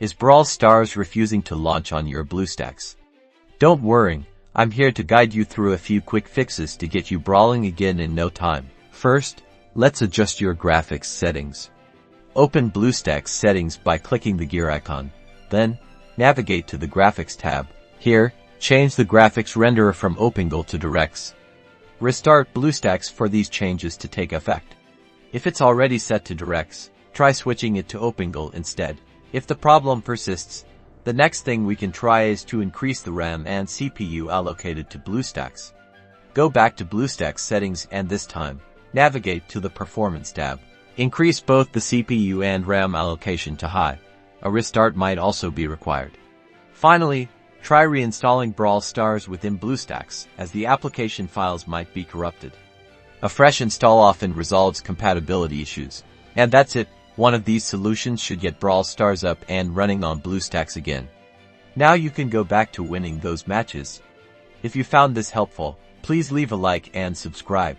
Is Brawl Stars refusing to launch on your Bluestacks? Don't worry, I'm here to guide you through a few quick fixes to get you brawling again in no time. First, let's adjust your graphics settings. Open Bluestacks settings by clicking the gear icon. Then, navigate to the graphics tab. Here, change the graphics renderer from OpenGL to DirectX. Restart Bluestacks for these changes to take effect. If it's already set to DirectX, try switching it to OpenGL instead. If the problem persists, the next thing we can try is to increase the RAM and CPU allocated to Bluestacks. Go back to Bluestacks settings and this time, navigate to the Performance tab. Increase both the CPU and RAM allocation to high. A restart might also be required. Finally, try reinstalling Brawl Stars within Bluestacks, as the application files might be corrupted. A fresh install often resolves compatibility issues. And that's it. One of these solutions should get Brawl Stars up and running on Bluestacks again. Now you can go back to winning those matches. If you found this helpful, please leave a like and subscribe.